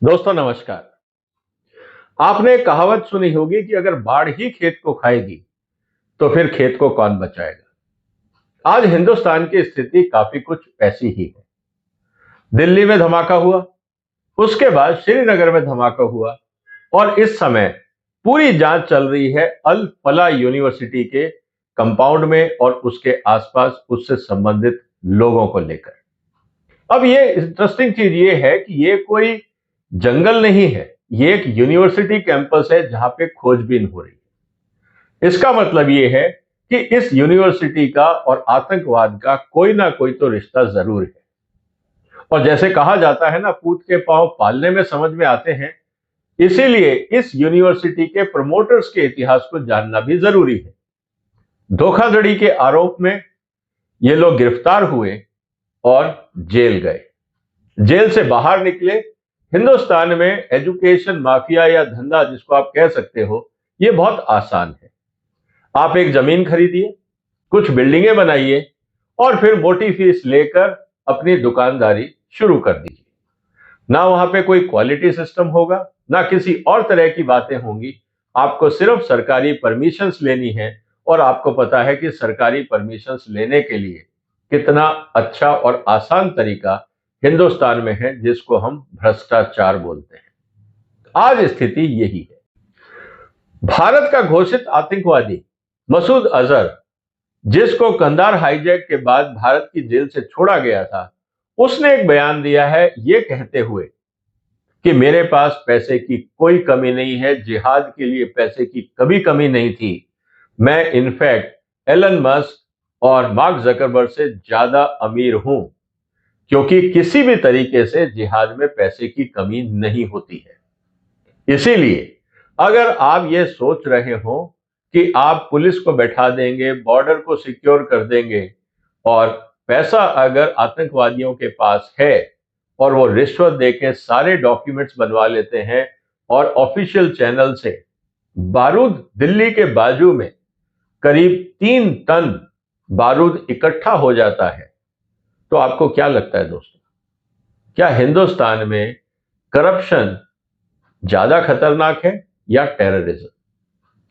दोस्तों नमस्कार। आपने कहावत सुनी होगी कि अगर बाढ़ ही खेत को खाएगी तो फिर खेत को कौन बचाएगा। आज हिंदुस्तान की स्थिति काफी कुछ ऐसी ही है। दिल्ली में धमाका हुआ, उसके बाद श्रीनगर में धमाका हुआ और इस समय पूरी जांच चल रही है अल फला यूनिवर्सिटी के कंपाउंड में और उसके आसपास उससे संबंधित लोगों को लेकर। अब ये इंटरेस्टिंग चीज ये है कि ये कोई जंगल नहीं है, ये एक यूनिवर्सिटी कैंपस है जहां पे खोजबीन हो रही है। इसका मतलब ये है कि इस यूनिवर्सिटी का और आतंकवाद का कोई ना कोई तो रिश्ता जरूर है। और जैसे कहा जाता है ना, पूत के पांव पालने में समझ में आते हैं, इसीलिए इस यूनिवर्सिटी के प्रमोटर्स के इतिहास को जानना भी जरूरी है। धोखाधड़ी के आरोप में ये लोग गिरफ्तार हुए और जेल गए। जेल से बाहर निकले। हिंदुस्तान में एजुकेशन माफिया या धंधा जिसको आप कह सकते हो, ये बहुत आसान है। आप एक जमीन खरीदिए, कुछ बिल्डिंगें बनाइए और फिर मोटी फीस लेकर अपनी दुकानदारी शुरू कर दीजिए। ना वहां पे कोई क्वालिटी सिस्टम होगा, ना किसी और तरह की बातें होंगी। आपको सिर्फ सरकारी परमिशंस लेनी है और आपको पता है कि सरकारी परमिशंस लेने के लिए कितना अच्छा और आसान तरीका हिंदुस्तान में है, जिसको हम भ्रष्टाचार बोलते हैं। आज स्थिति यही है। भारत का घोषित आतंकवादी मसूद अजहर, जिसको कंधार हाईजैक के बाद भारत की जेल से छोड़ा गया था, उसने एक बयान दिया है यह कहते हुए कि मेरे पास पैसे की कोई कमी नहीं है, जिहाद के लिए पैसे की कभी कमी नहीं थी। मैं इनफैक्ट एलन मस्क और मार्क जकरबर्ग से ज्यादा अमीर हूं, क्योंकि किसी भी तरीके से जिहाद में पैसे की कमी नहीं होती है। इसीलिए अगर आप ये सोच रहे हो कि आप पुलिस को बैठा देंगे, बॉर्डर को सिक्योर कर देंगे और पैसा अगर आतंकवादियों के पास है और वो रिश्वत देके सारे डॉक्यूमेंट्स बनवा लेते हैं और ऑफिशियल चैनल से बारूद दिल्ली के बाजू में करीब 3 टन बारूद इकट्ठा हो जाता है, तो आपको क्या लगता है दोस्तों, क्या हिंदुस्तान में करप्शन ज्यादा खतरनाक है या टेररिज्म?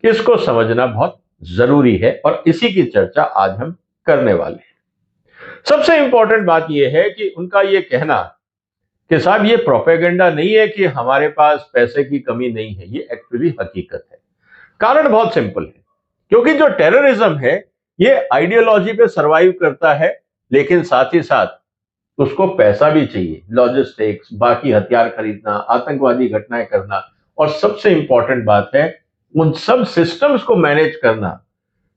इसको समझना बहुत जरूरी है और इसी की चर्चा आज हम करने वाले हैं। सबसे इंपॉर्टेंट बात यह है कि उनका यह कहना कि साहब ये प्रोपेगेंडा नहीं है कि हमारे पास पैसे की कमी नहीं है, ये एक्चुअली हकीकत है। कारण बहुत सिंपल है, क्योंकि जो टेररिज्म है ये आइडियोलॉजी पे सरवाइव करता है, लेकिन साथ ही साथ उसको पैसा भी चाहिए, लॉजिस्टिक्स, बाकी हथियार खरीदना, आतंकवादी घटनाएं करना, और सबसे इंपॉर्टेंट बात है उन सब सिस्टम्स को मैनेज करना,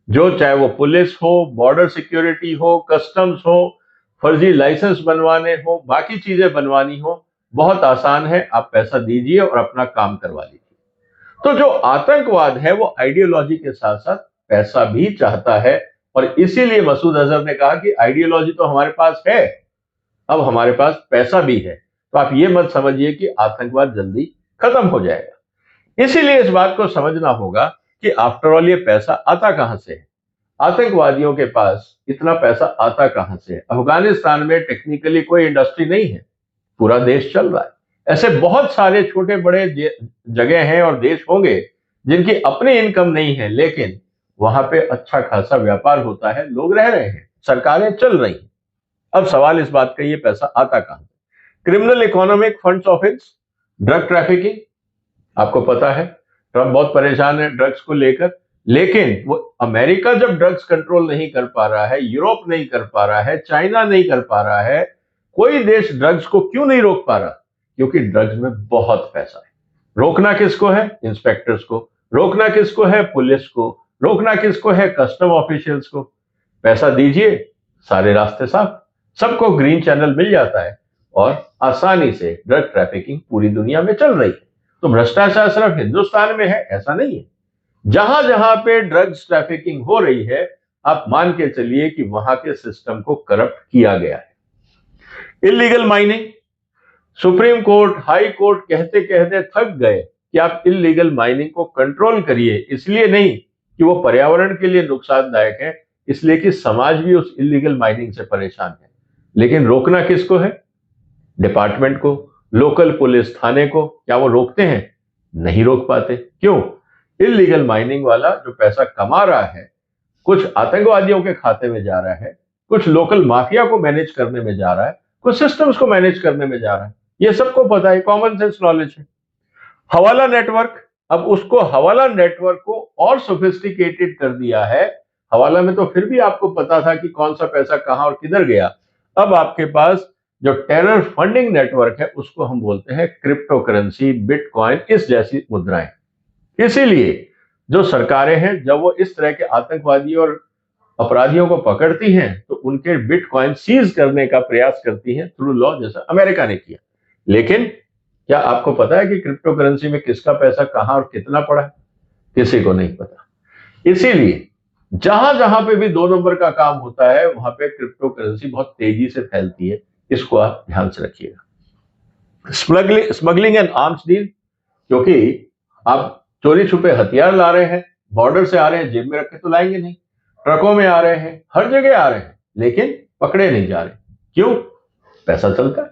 जो चाहे वो पुलिस हो, बॉर्डर सिक्योरिटी हो, कस्टम्स हो, फर्जी लाइसेंस बनवाने हो, बाकी चीजें बनवानी हो, बहुत आसान है। आप पैसा दीजिए और अपना काम करवा लीजिए। तो जो आतंकवाद है वो आइडियोलॉजी के साथ साथ पैसा भी चाहता है, और इसीलिए मसूद अजहर ने कहा कि आइडियोलॉजी तो हमारे पास है, अब हमारे पास पैसा भी है। तो आप ये मत समझिए कि आतंकवाद जल्दी खत्म हो जाएगा। इसीलिए इस बात को समझना होगा कि आफ्टर ऑल ये पैसा आता कहां से है, आतंकवादियों के पास इतना पैसा आता कहां से है। अफगानिस्तान में टेक्निकली कोई इंडस्ट्री नहीं है, पूरा देश चल रहा है। ऐसे बहुत सारे छोटे बड़े जगह हैं और देश होंगे जिनकी अपनी इनकम नहीं है, लेकिन वहां पे अच्छा खासा व्यापार होता है, लोग रह रहे हैं, सरकारें चल रही हैं। अब सवाल इस बात का, ये पैसा आता कहां से? Criminal economic funds office, drug trafficking. आपको पता है ट्रंप बहुत परेशान है ड्रग्स को लेकर, लेकिन वो अमेरिका जब ड्रग्स कंट्रोल नहीं कर पा रहा है, यूरोप नहीं कर पा रहा है, चाइना नहीं कर पा रहा है, कोई देश ड्रग्स को क्यों नहीं रोक पा रहा? क्योंकि ड्रग्स में बहुत पैसा है। रोकना किसको है? इंस्पेक्टर्स को। रोकना किसको है? पुलिस को। रोकना किसको है? कस्टम ऑफिशियल्स को। पैसा दीजिए, सारे रास्ते साफ, सबको ग्रीन चैनल मिल जाता है और आसानी से ड्रग ट्रैफिकिंग पूरी दुनिया में चल रही है। तो भ्रष्टाचार सिर्फ हिंदुस्तान में है ऐसा नहीं है। जहां जहां पे ड्रग्स ट्रैफिकिंग हो रही है, आप मान के चलिए कि वहां के सिस्टम को करप्ट किया गया है। Illegal mining, supreme court, high court कहते कहते थक गए कि आप इलीगल माइनिंग को कंट्रोल करिए। इसलिए नहीं कि वो पर्यावरण के लिए नुकसानदायक है, इसलिए कि समाज भी उस इलीगल माइनिंग से परेशान है। लेकिन रोकना किसको है? डिपार्टमेंट को। लोकल पुलिस थाने को, क्या वो रोकते हैं? नहीं रोक पाते। क्यों? इलीगल माइनिंग वाला जो पैसा कमा रहा है, कुछ आतंकवादियों के खाते में जा रहा है, कुछ लोकल माफिया को मैनेज करने में जा रहा है, कुछ सिस्टम्स को मैनेज करने में जा रहा है। ये सबको पता है, कॉमन सेंस नॉलेज है। हवाला नेटवर्क, अब उसको हवाला नेटवर्क को और सोफिस्टिकेटेड कर दिया है। हवाला में तो फिर भी आपको पता था कि कौन सा पैसा कहां और किधर गया। अब आपके पास जो टेरर फंडिंग नेटवर्क है उसको हम बोलते हैं क्रिप्टो करेंसी, बिटकॉइन, इस जैसी मुद्राएं। इसीलिए जो सरकारें हैं जब वो इस तरह के आतंकवादी और अपराधियों को पकड़ती हैं तो उनके बिटकॉइन सीज करने का प्रयास करती हैं थ्रू लॉ, जैसा अमेरिका ने किया। लेकिन क्या आपको पता है कि क्रिप्टो करेंसी में किसका पैसा कहां और कितना पड़ा है? किसी को नहीं पता। इसीलिए जहां जहां पे भी 2 नंबर का काम होता है वहां पे क्रिप्टो करेंसी बहुत तेजी से फैलती है। इसको आप ध्यान से रखिएगा। स्मगलिंग एंड आर्म्स डील, क्योंकि आप चोरी छुपे हथियार ला रहे हैं, बॉर्डर से आ रहे हैं, जेब में रख के तो लाएंगे नहीं, ट्रकों में आ रहे हैं, हर जगह आ रहे हैं, लेकिन पकड़े नहीं जा रहे। क्यों? पैसा चलता है।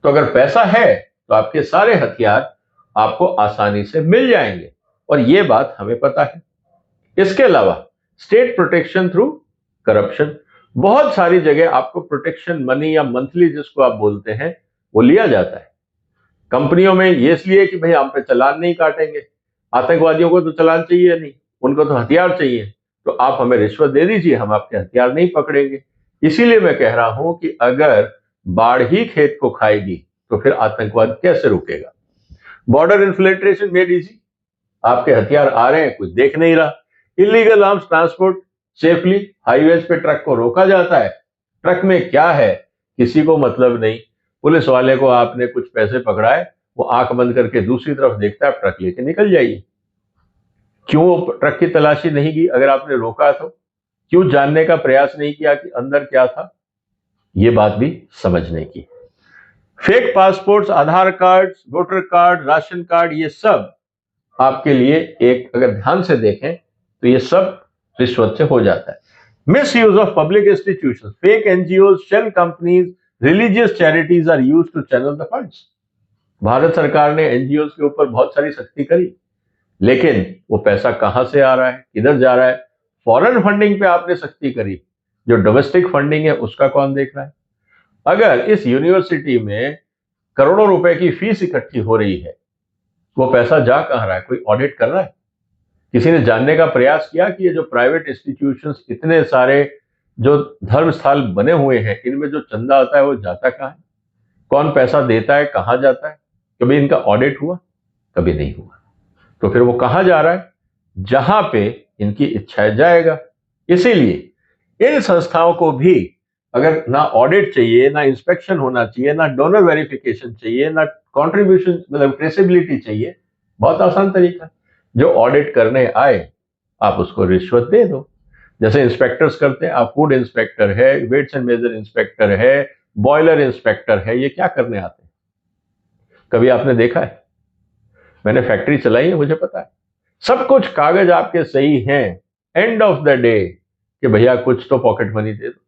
तो अगर पैसा है तो आपके सारे हथियार आपको आसानी से मिल जाएंगे, और यह बात हमें पता है। इसके अलावा स्टेट प्रोटेक्शन थ्रू करप्शन, बहुत सारी जगह आपको प्रोटेक्शन मनी या मंथली जिसको आप बोलते हैं वो लिया जाता है कंपनियों में, ये इसलिए कि भाई हम पे चालान नहीं काटेंगे। आतंकवादियों को तो चालान चाहिए नहीं, उनको तो हथियार चाहिए, तो आप हमें रिश्वत दे दीजिए, हम आपके हथियार नहीं पकड़ेंगे। इसीलिए मैं कह रहा हूं कि अगर बाढ़ ही खेत को खाएगी तो फिर आतंकवाद कैसे रुकेगा? बॉर्डर इन्फिल्ट्रेशन मेड इजी, आपके हथियार आ रहे हैं, कुछ देख नहीं रहा। Illegal arms transport safely, highways पे ट्रक को रोका जाता है, ट्रक में क्या है किसी को मतलब नहीं। पुलिस वाले को आपने कुछ पैसे पकड़ाए, वो आंख बंद करके दूसरी तरफ देखता है, ट्रक लेके निकल जाइए। क्यों वो ट्रक की तलाशी नहीं की? अगर आपने रोका तो क्यों जानने का प्रयास नहीं किया कि अंदर क्या था? ये बात भी समझने की। Fake passports, Aadhaar card, voter card, ration card, ये सब आपके लिए एक, अगर ध्यान से देखें तो ये सब रिश्वत से हो जाता है। Misuse of public institution, fake NGO, shell companies, religious charities are use to channel the funds. Bharat सरकार ने एनजीओ के ऊपर बहुत सारी सख्ती करी, लेकिन वो पैसा कहां से आ रहा है, किधर जा रहा है? फॉरेन फंडिंग पे आपने सख्ती करी, जो डोमेस्टिक फंडिंग है उसका कौन देख रहा है? अगर इस यूनिवर्सिटी में करोड़ों रुपए की फीस इकट्ठी हो रही है, वो पैसा जा कहां रहा है? कोई ऑडिट कर रहा है? किसी ने जानने का प्रयास किया कि ये जो प्राइवेट इंस्टीट्यूशंस, इतने सारे जो धर्मस्थल बने हुए हैं, इनमें जो चंदा आता है वो जाता कहां है? कौन पैसा देता है, कहां जाता है? कभी इनका ऑडिट हुआ? कभी नहीं हुआ। तो फिर वो कहां जा रहा है? जहां पे इनकी इच्छा जाएगा। इसीलिए इन संस्थाओं को भी अगर ना ऑडिट चाहिए, ना इंस्पेक्शन होना चाहिए, ना डोनर वेरिफिकेशन चाहिए, ना कंट्रीब्यूशन मतलब ट्रेसेबिलिटी चाहिए, बहुत आसान तरीका, जो ऑडिट करने आए आप उसको रिश्वत दे दो। जैसे इंस्पेक्टर्स करते हैं, आप फूड इंस्पेक्टर है, वेट्स एंड मेजर इंस्पेक्टर है, बॉयलर इंस्पेक्टर है, ये क्या करने आते हैं? कभी आपने देखा है? मैंने फैक्ट्री चलाई है, मुझे पता है। सब कुछ कागज आपके सही हैं, एंड ऑफ द डे कि भैया कुछ तो पॉकेट मनी दे दो।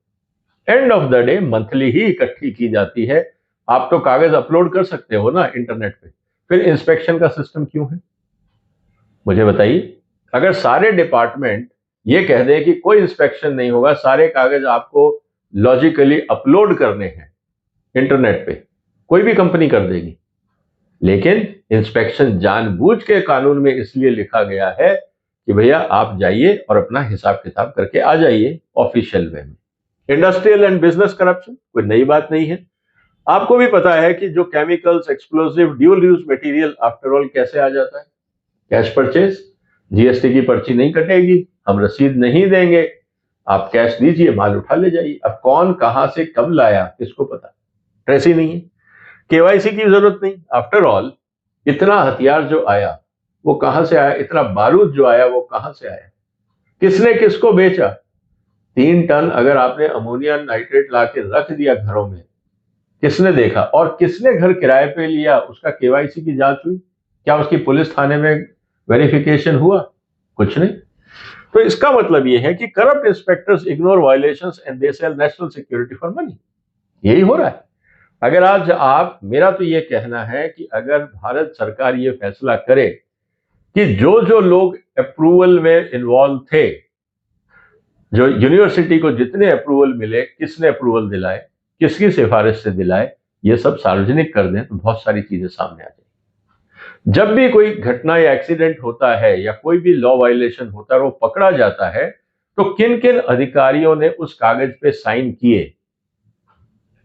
End of the day monthly ही इकट्ठी की जाती है। आप तो कागज अपलोड कर सकते हो ना इंटरनेट पे, फिर इंस्पेक्शन का सिस्टम क्यों है? मुझे बताइए। अगर सारे डिपार्टमेंट ये कह दे कि कोई इंस्पेक्शन नहीं होगा, सारे कागज आपको लॉजिकली अपलोड करने हैं इंटरनेट पे, कोई भी कंपनी कर देगी। लेकिन इंस्पेक्शन जानबूझ के कानून में इसलिए लिखा गया है कि भैया आप जाइए और अपना हिसाब किताब करके आ जाइए ऑफिशियल वे में। इंडस्ट्रियल एंड बिजनेस करप्शन कोई नई बात नहीं है। आपको भी पता है कि जो chemicals, explosive, dual use material after all कैसे आ जाता है? कैश परचेज, जीएसटी की पर्ची नहीं कटेगी, हम रसीद नहीं देंगे, आप कैश दीजिए, माल उठा ले जाइए। अब कौन कहां से कब लाया किसको पता? ट्रेस ही नहीं है, केवाईसी की जरूरत नहीं। आफ्टर ऑल इतना हथियार जो आया वो कहां से आया? इतना बारूद जो आया वो कहां से आया? किसने किसको बेचा? 3 टन अगर आपने अमोनिया नाइट्रेट ला के रख दिया घरों में, किसने देखा? और किसने घर किराए पे लिया, उसका केवाईसी की जांच हुई? क्या उसकी पुलिस थाने में वेरिफिकेशन हुआ? कुछ नहीं। तो इसका मतलब यह है कि corrupt inspectors ignore violations and they sell national security for money. यही हो रहा है। अगर आज आप, मेरा तो ये कहना है कि अगर भारत सरकार ये फैसला करे कि जो जो लोग अप्रूवल में इन्वॉल्व थे, जो यूनिवर्सिटी को जितने अप्रूवल मिले, किसने अप्रूवल दिलाए, किसकी सिफारिश से दिलाए, ये सब सार्वजनिक कर दें तो बहुत सारी चीजें सामने आ जाएंगी। जब भी कोई घटना या एक्सीडेंट होता है या कोई भी लॉ वायलेशन होता है, वो पकड़ा जाता है, तो किन किन अधिकारियों ने उस कागज पे साइन किए,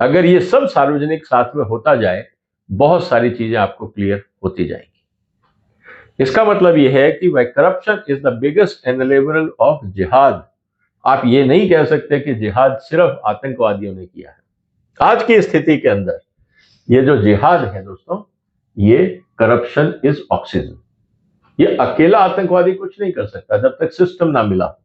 अगर ये सब सार्वजनिक साथ में होता जाए, बहुत सारी चीजें आपको क्लियर होती जाएंगी। इसका मतलब यह है कि वह corruption is the biggest enabler of जिहाद। आप ये नहीं कह सकते कि जिहाद सिर्फ आतंकवादियों ने किया है। आज की स्थिति के अंदर ये जो जिहाद है दोस्तों, ये करप्शन इज ऑक्सीजन। ये अकेला आतंकवादी कुछ नहीं कर सकता जब तक सिस्टम ना मिला।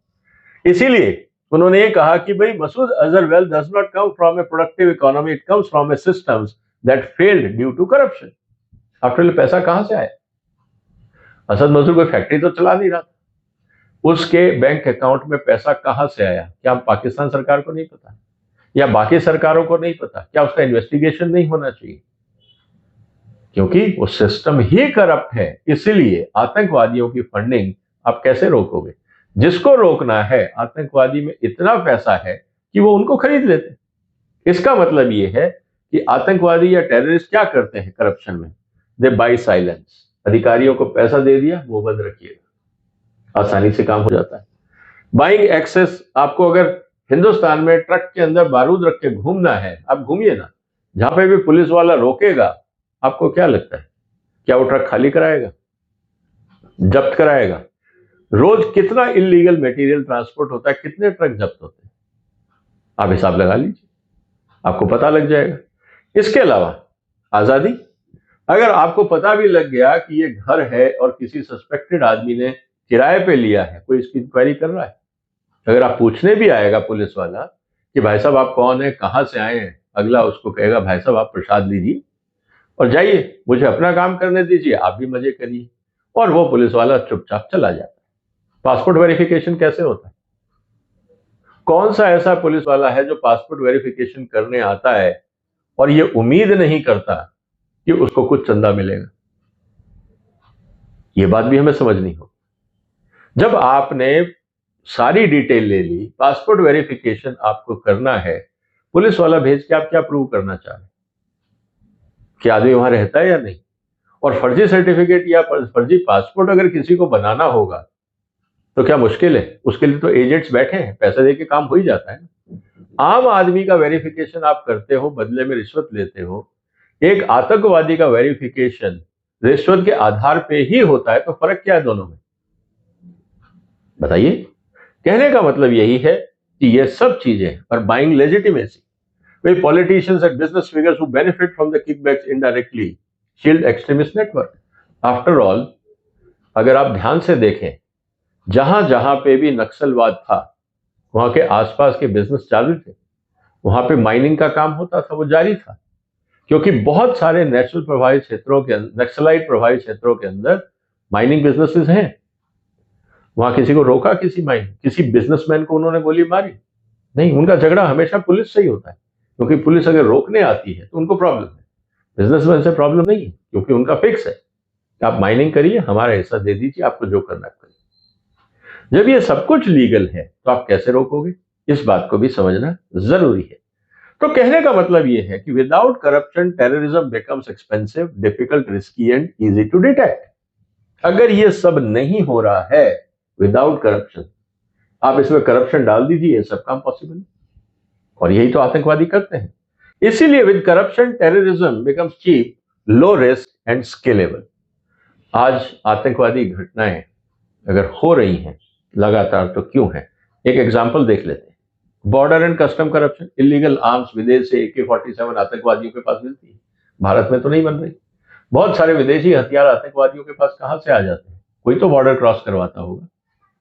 इसीलिए उन्होंने ये कहा कि भाई, Masood Azhar wealth does not come from a productive economy, it comes from a systems that failed due to corruption. After all पैसा कहां से आया? असद मसूद कोई फैक्ट्री तो चला नहीं रहा था, उसके बैंक अकाउंट में पैसा कहां से आया? क्या पाकिस्तान सरकार को नहीं पता, या बाकी सरकारों को नहीं पता? क्या उसका इन्वेस्टिगेशन नहीं होना चाहिए? क्योंकि वो सिस्टम ही करप्ट है। इसीलिए आतंकवादियों की फंडिंग आप कैसे रोकोगे? जिसको रोकना है, आतंकवादी में इतना पैसा है कि वो उनको खरीद लेते हैं। इसका मतलब ये है कि आतंकवादी या टेररिस्ट क्या करते हैं करप्शन में? दे बाई साइलेंस। अधिकारियों को पैसा दे दिया, वो बंद रखिएगा, आसानी से काम हो जाता है। बाइंग एक्सेस, आपको अगर हिंदुस्तान में ट्रक के अंदर बारूद रख के घूमना है, आप घूमिए ना। जहां पे भी पुलिस वाला रोकेगा, आपको क्या लगता है, क्या वो ट्रक खाली कराएगा? जब्त कराएगा? रोज कितना इलीगल मटेरियल ट्रांसपोर्ट होता है, कितने ट्रक जब्त होते हैं, आप हिसाब लगा लीजिए, आपको पता लग जाएगा। इसके अलावा आजादी, अगर आपको पता भी लग गया कि ये घर है और किसी सस्पेक्टेड आदमी ने किराए पे लिया है, कोई इसकी इंक्वायरी कर रहा है, अगर आप पूछने भी आएगा पुलिस वाला कि भाई साहब आप कौन है, कहां से आए हैं, अगला उसको कहेगा भाई साहब आप प्रसाद लीजिए और जाइए, मुझे अपना काम करने दीजिए, आप भी मजे करिए, और वो पुलिस वाला चुपचाप चला जाता है। पासपोर्ट वेरिफिकेशन कैसे होता है? कौन सा ऐसा पुलिस वाला है जो पासपोर्ट वेरिफिकेशन करने आता है और ये उम्मीद नहीं करता कि उसको कुछ चंदा मिलेगा? ये बात भी हमें समझनी होगी। जब आपने सारी डिटेल ले ली, पासपोर्ट वेरिफिकेशन आपको करना है, पुलिस वाला भेज के आप क्या प्रूव करना चाह रहे हैं कि आदमी वहां रहता है या नहीं? और फर्जी सर्टिफिकेट या फर्जी पासपोर्ट अगर किसी को बनाना होगा तो क्या मुश्किल है? उसके लिए तो एजेंट्स बैठे हैं, पैसे देके काम हो ही जाता है। आम आदमी का वेरिफिकेशन आप करते हो, बदले में रिश्वत लेते हो। एक आतंकवादी का वेरिफिकेशन रिश्वत के आधार पे ही होता है, तो फर्क क्या है दोनों में, बताइए? कहने का मतलब यही है कि ये सब चीजें, और buying legitimacy, way politicians and business figures who benefit from the kickbacks indirectly shield extremist network. After all, अगर आप ध्यान से देखें, जहां जहां पे भी नक्सलवाद था, वहां के आसपास के बिजनेस चालू थे, वहां पे माइनिंग का काम होता था, वो जारी था, क्योंकि बहुत सारे नेशनल प्रभावित क्षेत्रों के, नक्सलाइट प्रभावित क्षेत्रों के अंदर माइनिंग बिजनेसेस हैं। वहां किसी को रोका, किसी बिजनेसमैन को उन्होंने गोली मारी नहीं। उनका झगड़ा हमेशा पुलिस से ही होता है, क्योंकि पुलिस अगर रोकने आती है तो उनको प्रॉब्लम है, बिजनेसमैन से प्रॉब्लम नहीं है, क्योंकि उनका फिक्स है आप माइनिंग करिए, हमारा हिस्सा दे दीजिए, आपको जो करना है करिए। जब ये सब कुछ लीगल है तो आप कैसे रोकोगे? इस बात को भी समझना जरूरी है। तो कहने का मतलब यह है कि without corruption terrorism becomes expensive, difficult, risky and easy to detect. अगर ये सब नहीं हो रहा है विदाउट करप्शन, आप इसमें करप्शन डाल दीजिए, सब काम पॉसिबल है, और यही तो आतंकवादी करते हैं। इसीलिए with corruption terrorism becomes cheap, low risk and scalable. आज आतंकवादी घटनाएं अगर हो रही हैं लगातार, तो क्यों है? एक एग्जांपल देख लेते हैं। Border and custom corruption, illegal arms विदेश से AK-47 आतंकवादियों के पास मिलती है, भारत में तो नहीं बन रही। बहुत सारे विदेशी हथियार आतंकवादियों के पास कहां से आ जाते हैं? कोई तो बॉर्डर क्रॉस करवाता होगा,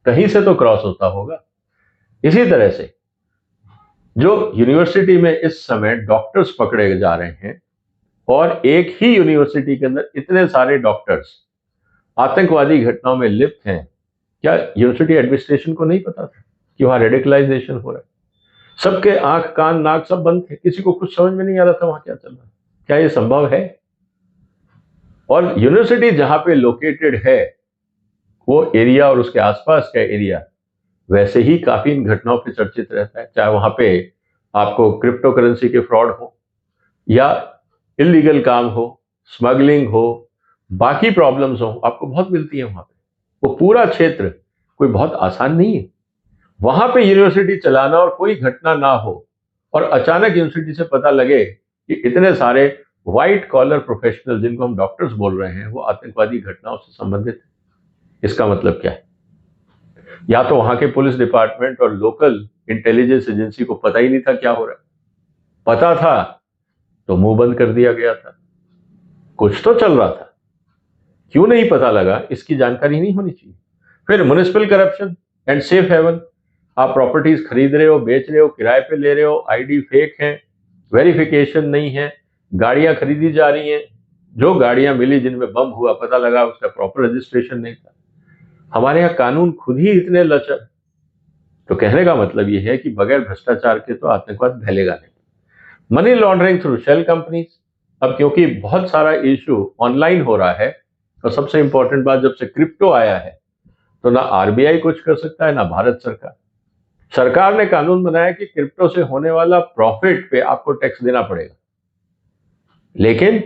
कहीं से तो क्रॉस होता होगा। इसी तरह से जो यूनिवर्सिटी में इस समय डॉक्टर्स पकड़े जा रहे हैं, और एक ही यूनिवर्सिटी के अंदर इतने सारे डॉक्टर्स आतंकवादी घटनाओं में लिप्त हैं, क्या यूनिवर्सिटी एडमिनिस्ट्रेशन को नहीं पता था कि वहां रेडिकलाइजेशन हो रहा है? सबके आंख कान नाक सब बंद थे, किसी को कुछ समझ में नहीं आ रहा था वहां क्या चल रहा है। क्या ये संभव है? और यूनिवर्सिटी जहां पे लोकेटेड है वो एरिया और उसके आसपास का एरिया वैसे ही काफी इन घटनाओं पे चर्चित रहता है, चाहे वहां पे आपको क्रिप्टो करेंसी के फ्रॉड हो या इलीगल काम हो, स्मगलिंग हो, बाकी प्रॉब्लम्स हो, आपको बहुत मिलती है वहां पे। वो पूरा क्षेत्र कोई बहुत आसान नहीं है। वहां पे यूनिवर्सिटी चलाना और कोई घटना ना हो और अचानक यूनिवर्सिटी से पता लगे कि इतने सारे व्हाइट कॉलर प्रोफेशनल जिनको हम डॉक्टर्स बोल रहे हैं वो आतंकवादी घटनाओं से संबंधित है, इसका मतलब क्या है? या तो वहां के पुलिस डिपार्टमेंट और लोकल इंटेलिजेंस एजेंसी को पता ही नहीं था क्या हो रहा है, पता था तो मुंह बंद कर दिया गया था। कुछ तो चल रहा था, क्यों नहीं पता लगा, इसकी जानकारी नहीं होनी चाहिए। फिर municipal corruption and safe haven, आप प्रॉपर्टीज खरीद रहे हो, बेच रहे हो, किराए पे ले रहे हो, आईडी फेक है, वेरिफिकेशन नहीं है, गाड़ियां खरीदी जा रही हैं, जो गाड़ियां मिली जिनमें बम हुआ पता लगा उसका प्रॉपर रजिस्ट्रेशन नहीं था। हमारे यहाँ कानून खुद ही इतने लचर। तो कहने का मतलब यह है कि बगैर भ्रष्टाचार के तो आतंकवाद फैलेगा नहीं। Money laundering through shell companies, अब क्योंकि बहुत सारा इशू ऑनलाइन हो रहा है और सबसे इंपॉर्टेंट बात, जब से क्रिप्टो आया है तो ना आरबीआई कुछ कर सकता है ना भारत सरकार। सरकार ने कानून बनाया कि क्रिप्टो से होने वाला प्रॉफिट पे आपको टैक्स देना पड़ेगा, लेकिन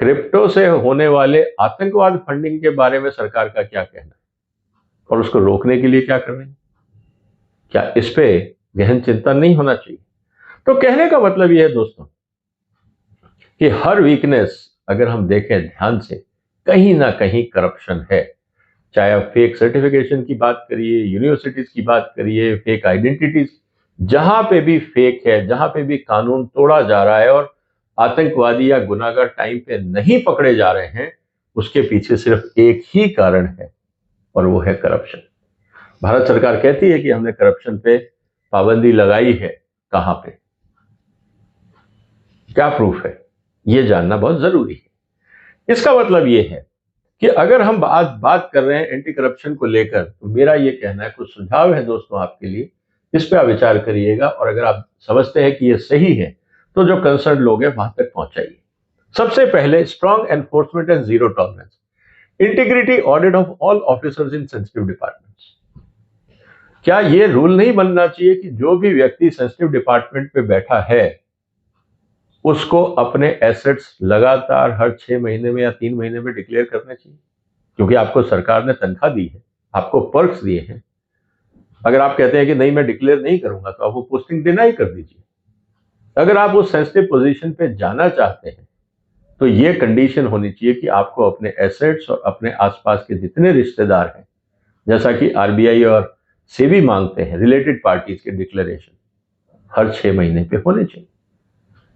क्रिप्टो से होने वाले आतंकवाद फंडिंग के बारे में सरकार का क्या कहना है और उसको रोकने के लिए क्या कर रहे हैं? क्या इस पे गहन चिंतन नहीं होना चाहिए? तो कहने का मतलब यह है दोस्तों कि हर वीकनेस अगर हम देखें ध्यान से, कहीं ना कहीं करप्शन है। चाहे आप फेक सर्टिफिकेशन की बात करिए, यूनिवर्सिटीज की बात करिए, फेक आइडेंटिटीज, जहां पे भी फेक है, जहां पे भी कानून तोड़ा जा रहा है और आतंकवादी या गुनाहगार टाइम पे नहीं पकड़े जा रहे हैं, उसके पीछे सिर्फ एक ही कारण है और वो है करप्शन। भारत सरकार कहती है कि हमने करप्शन पे पाबंदी लगाई है, कहां पे, क्या प्रूफ है, ये जानना बहुत जरूरी है। इसका मतलब ये है कि अगर हम आज बात कर रहे हैं एंटी करप्शन को लेकर, तो मेरा ये कहना है, कुछ सुझाव है दोस्तों आपके लिए, इस पे आप विचार करिएगा और अगर आप समझते हैं कि ये सही है तो जो कंसर्न लोग हैं वहां तक पहुंचाइए। सबसे पहले, strong enforcement and zero tolerance, integrity audit of all officers in sensitive departments. क्या ये रूल नहीं बनना चाहिए कि जो भी व्यक्ति सेंसिटिव डिपार्टमेंट पे बैठा है उसको अपने एसेट्स लगातार हर 6 महीने में या 3 महीने में डिक्लेयर करने चाहिए? क्योंकि आपको सरकार ने तनख्वाह दी है, आपको पर्क्स दिए हैं। अगर आप कहते हैं कि नहीं मैं डिक्लेयर नहीं करूंगा, तो आप वो पोस्टिंग डिनाई कर दीजिए। अगर आप उस सेंसिटिव पोजीशन पे जाना चाहते हैं तो ये कंडीशन होनी चाहिए कि आपको अपने एसेट्स और अपने आसपास के जितने रिश्तेदार हैं, जैसा कि आरबीआई और सेबी मांगते हैं, रिलेटेड पार्टीज के डिक्लेरेशन हर 6 महीने पे होने चाहिए,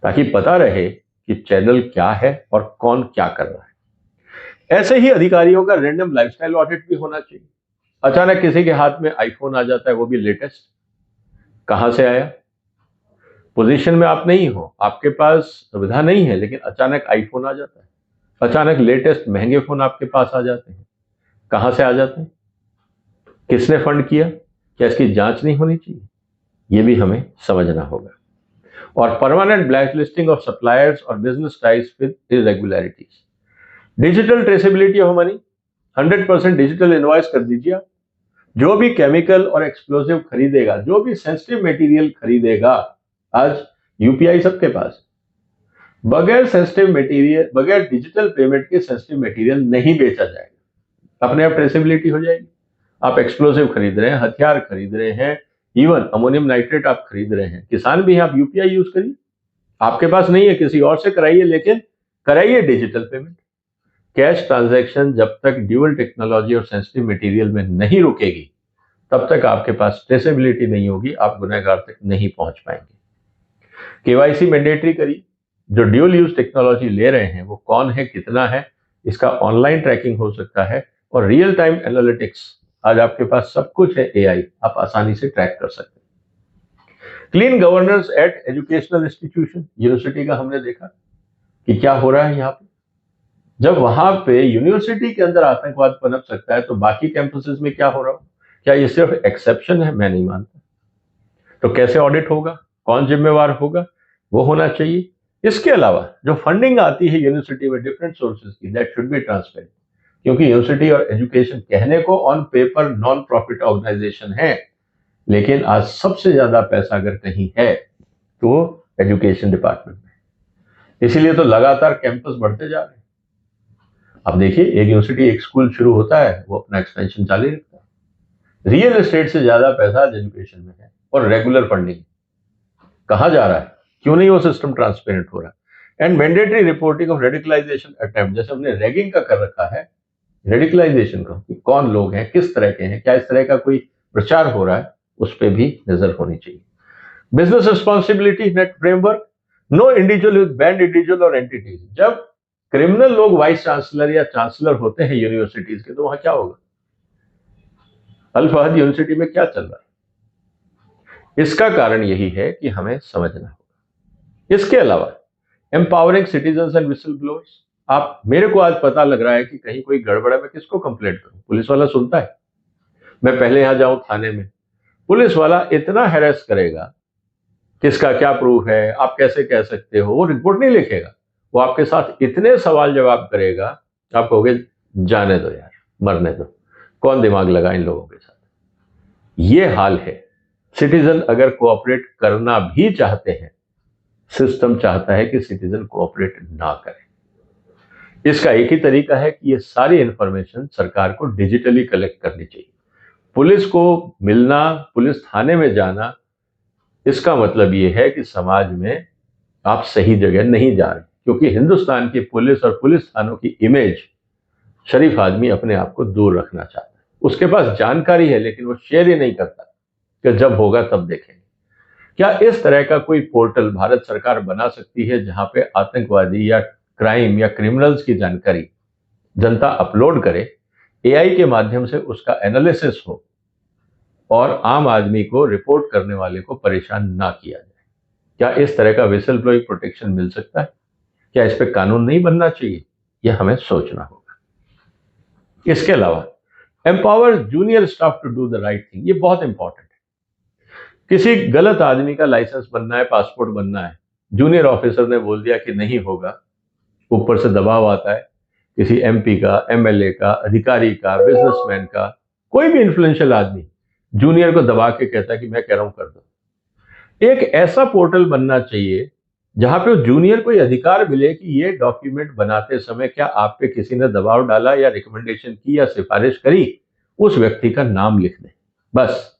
ताकि पता रहे कि चैनल क्या है और कौन क्या कर रहा है। ऐसे ही अधिकारियों का रैंडम लाइफस्टाइल ऑडिट भी होना चाहिए। अचानक किसी के हाथ में आईफोन आ जाता है, वो भी लेटेस्ट, कहां से आया? पोजीशन में आप नहीं हो, आपके पास सुविधा नहीं है, लेकिन अचानक आईफोन आ जाता है, अचानक लेटेस्ट महंगे फोन आपके पास आ जाते हैं, कहां से आ जाते हैं? किसने फंड किया? क्या इसकी जांच नहीं होनी चाहिए? ये भी हमें समझना होगा। और परमानेंट ब्लैकलिस्टिंग ऑफ सप्लायर्स और business ties with irregularities, digital traceability of money, 100% digital invoice कर दीजिए आप। जो भी केमिकल और एक्सप्लोसिव खरीदेगा, जो भी सेंसिटिव मटेरियल खरीदेगा, आज यूपीआई सबके पास, बगैर सेंसिटिव मटेरियल, बगैर डिजिटल पेमेंट के सेंसिटिव मटेरियल नहीं बेचा जाएगा। अपने आप ट्रेसेबिलिटी हो जाएगी। आप एक्सप्लोसिव खरीद रहे हैं, हथियार खरीद रहे हैं, इवन अमोनियम नाइट्रेट आप खरीद रहे हैं, किसान भी हैं, आप यूपीआई यूज करिए। आपके पास नहीं है, किसी और से कराइए, लेकिन कराइए डिजिटल पेमेंट। कैश ट्रांजैक्शन जब तक ड्यूअल टेक्नोलॉजी और सेंसिटिव मटेरियल में नहीं रुकेगी, तब तक आपके पास ट्रेसेबिलिटी नहीं होगी, आप गुनहगार तक नहीं पहुंच पाएंगे। केवाईसी मैंडेटरी करिए। जो ड्यूअल यूज टेक्नोलॉजी ले रहे हैं वो कौन है, कितना है, इसका ऑनलाइन ट्रैकिंग हो सकता है और रियल टाइम एनालिटिक्स, आज आपके पास सब कुछ है, एआई, आप आसानी से ट्रैक कर सकते हैं। Clean governance at educational institution, university का हमने देखा कि क्या हो रहा है यहाँ पे। जब वहां पे यूनिवर्सिटी के अंदर आतंकवाद पनप सकता है तो बाकी कैंपसेस में क्या हो रहा हो? क्या ये सिर्फ एक्सेप्शन है? मैं नहीं मानता। तो कैसे ऑडिट होगा, कौन जिम्मेवार होगा, वो होना चाहिए। इसके अलावा जो फंडिंग आती है यूनिवर्सिटी में डिफरेंट सोर्सेज की, दैट शुड बी ट्रांसपेरेंट, क्योंकि यूनिवर्सिटी और एजुकेशन कहने को on paper non profit organisation है, लेकिन आज सबसे ज्यादा पैसा अगर कहीं है तो एजुकेशन डिपार्टमेंट में। इसीलिए तो लगातार कैंपस बढ़ते जा रहे हैं। अब देखिए, एक यूनिवर्सिटी एक स्कूल शुरू होता है, वो अपना एक्सपेंशन जारी रखता है। रियल एस्टेट से ज्यादा पैसा आज एजुकेशन में है, और रेगुलर फंडिंग कहाँ जा रहा है? क्यों नहीं वो सिस्टम ट्रांसपेरेंट हो रहा है? And mandatory reporting of radicalisation attempt, जैसे हमने रैगिंग का कर रखा है, रेडिकलाइजेशन का, कि कौन लोग हैं, किस तरह के हैं, क्या इस तरह का कोई प्रचार हो रहा है, उस पर भी नजर होनी चाहिए। Business responsibility net framework, no individual with band individual और एंटिटीज। जब क्रिमिनल लोग वाइस चांसलर या चांसलर होते हैं यूनिवर्सिटीज के, तो वहां क्या होगा? अल फहद यूनिवर्सिटी में क्या चल रहा है? इसका कारण यही है कि हमें समझना होगा। इसके अलावा empowering citizens and whistle blowers. आप, मेरे को आज पता लग रहा है कि कहीं कोई गड़बड़ है, मैं किसको कंप्लेंट करूं? पुलिस वाला सुनता है, मैं पहले यहां जाऊं थाने में, पुलिस वाला इतना हैरेस करेगा, किसका क्या प्रूफ है, आप कैसे कह सकते हो, वो रिपोर्ट नहीं लिखेगा, वो आपके साथ इतने सवाल जवाब करेगा, आप कहोगे जाने दो यार, मरने दो, कौन दिमाग लगा इन लोगों के साथ। ये हाल है। सिटीजन अगर कोऑपरेट करना भी चाहते हैं, सिस्टम चाहता है कि सिटीजन कोऑपरेट ना करें। इसका एक ही तरीका है कि ये सारी इंफॉर्मेशन सरकार को डिजिटली कलेक्ट करनी चाहिए। पुलिस को मिलना, पुलिस थाने में जाना, इसका मतलब ये है कि समाज में आप सही जगह नहीं जा रहे, क्योंकि हिंदुस्तान की पुलिस और पुलिस थानों की इमेज शरीफ आदमी अपने आप को दूर रखना चाहता है। उसके पास जानकारी है, लेकिन वो शेयर ही नहीं करता कि जब होगा तब देखेंगे। क्या इस तरह का कोई पोर्टल भारत सरकार बना सकती है जहां पे आतंकवादी या क्राइम या क्रिमिनल्स की जानकारी जनता अपलोड करे, एआई के माध्यम से उसका एनालिसिस हो और आम आदमी को, रिपोर्ट करने वाले को परेशान ना किया जाए? क्या इस तरह का विसल ब्लोइंग प्रोटेक्शन मिल सकता है? क्या इस पे कानून नहीं बनना चाहिए? यह हमें सोचना होगा। इसके अलावा empower junior staff to do the right thing, ये बहुत इंपॉर्टेंट है। किसी गलत आदमी का लाइसेंस बनना है, पासपोर्ट बनना है, जूनियर ऑफिसर ने बोल दिया कि नहीं होगा, ऊपर से दबाव आता है किसी एमपी का, एमएलए का, अधिकारी का, बिजनेसमैन का, कोई भी इन्फ्लुएंशियल आदमी जूनियर को दबा के कहता है कि मैं कह रहा हूं कर दो। एक ऐसा पोर्टल बनना चाहिए जहां पे जूनियर को अधिकार मिले कि ये डॉक्यूमेंट बनाते समय क्या आप पे किसी ने दबाव डाला या रिकमेंडेशन की या सिफारिश करी, उस व्यक्ति का नाम लिख दें बस।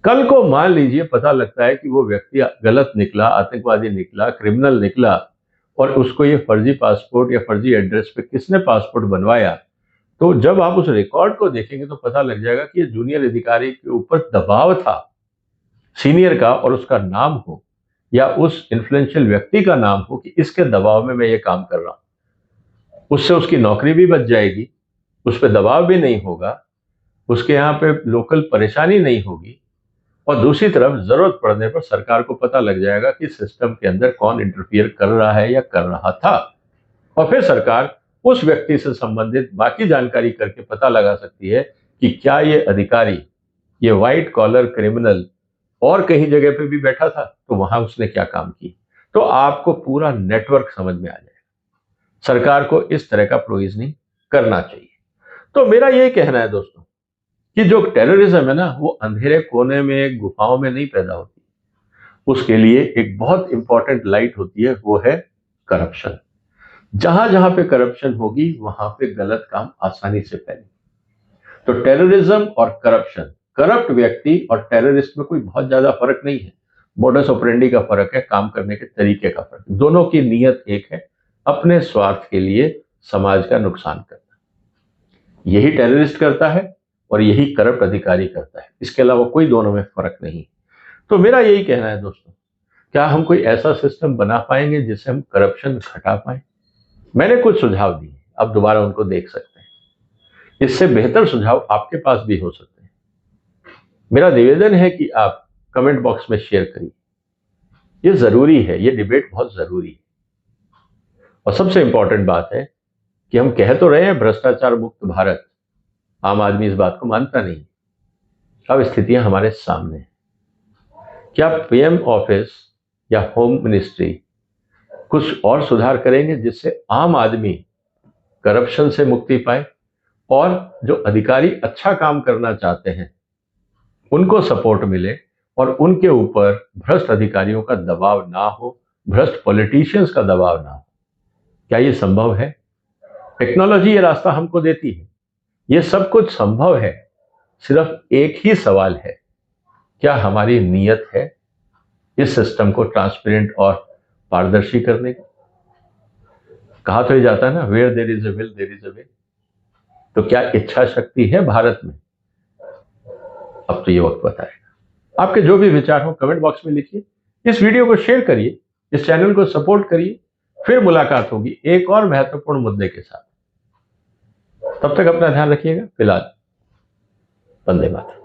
कल को मान लीजिए पता लगता है कि वो व्यक्ति गलत निकला, आतंकवादी निकला, क्रिमिनल निकला, और उसको ये फर्जी पासपोर्ट या फर्जी एड्रेस पे किसने पासपोर्ट बनवाया, तो जब आप उस रिकॉर्ड को देखेंगे तो पता लग जाएगा कि ये जूनियर अधिकारी के ऊपर दबाव था सीनियर का, और उसका नाम हो या उस इन्फ्लुएंशियल व्यक्ति का नाम हो कि इसके दबाव में मैं ये काम कर रहा हूं। उससे उसकी नौकरी भी बच जाएगी, उस पर दबाव भी नहीं होगा, उसके यहाँ पे लोकल परेशानी नहीं होगी, और दूसरी तरफ जरूरत पड़ने पर सरकार को पता लग जाएगा कि सिस्टम के अंदर कौन इंटरफियर कर रहा है या कर रहा था, और फिर सरकार उस व्यक्ति से संबंधित बाकी जानकारी करके पता लगा सकती है कि क्या ये अधिकारी, ये व्हाइट कॉलर क्रिमिनल और कहीं जगह पे भी बैठा था, तो वहां उसने क्या काम की। तो आपको पूरा नेटवर्क समझ में आ जाएगा। सरकार को इस तरह का प्रोविजनिंग करना चाहिए। तो मेरा यही कहना है दोस्तों कि जो टेररिज्म है ना, वो अंधेरे कोने में, गुफाओं में नहीं पैदा होती। उसके लिए एक बहुत इंपॉर्टेंट लाइट होती है, वो है करप्शन। जहां जहां पे करप्शन होगी वहां पे गलत काम आसानी से फैलेगी। तो टेररिज्म और करप्शन, करप्ट व्यक्ति और टेररिस्ट में कोई बहुत ज्यादा फर्क नहीं है, मोडस ऑपरेंडी का फर्क है, काम करने के तरीके का फर्क है। दोनों की नीयत एक है, अपने स्वार्थ के लिए समाज का नुकसान करना। यही टेररिस्ट करता है और यही करप्ट अधिकारी करता है, इसके अलावा कोई दोनों में फर्क नहीं। तो मेरा यही कहना है दोस्तों, क्या हम कोई ऐसा सिस्टम बना पाएंगे जिससे हम करप्शन घटा पाए? मैंने कुछ सुझाव दिए, आप दोबारा उनको देख सकते हैं। इससे बेहतर सुझाव आपके पास भी हो सकते हैं। मेरा निवेदन है कि आप कमेंट बॉक्स में शेयर करिए, ये जरूरी है, ये डिबेट बहुत जरूरी है। और सबसे इंपॉर्टेंट बात है कि हम कह तो रहे हैं भ्रष्टाचार मुक्त भारत, आम आदमी इस बात को मानता नहीं। अब स्थितियां हमारे सामने हैं। क्या पीएम ऑफिस या होम मिनिस्ट्री कुछ और सुधार करेंगे जिससे आम आदमी करप्शन से मुक्ति पाए और जो अधिकारी अच्छा काम करना चाहते हैं उनको सपोर्ट मिले और उनके ऊपर भ्रष्ट अधिकारियों का दबाव ना हो, भ्रष्ट पॉलिटिशियंस का दबाव ना हो। क्या ये संभव है? टेक्नोलॉजी ये रास्ता हमको देती है, ये सब कुछ संभव है। सिर्फ एक ही सवाल है, क्या हमारी नीयत है इस सिस्टम को ट्रांसपेरेंट और पारदर्शी करने की? कहा तो ये जाता है ना, where there is a will there is a way. तो क्या इच्छा शक्ति है भारत में? अब तो ये वक्त बताएगा। आपके जो भी विचार हो कमेंट बॉक्स में लिखिए, इस वीडियो को शेयर करिए, इस चैनल को सपोर्ट करिए। फिर मुलाकात होगी एक और महत्वपूर्ण मुद्दे के साथ। तब तक अपना ध्यान रखिएगा। फिलहाल वंदे मातरम।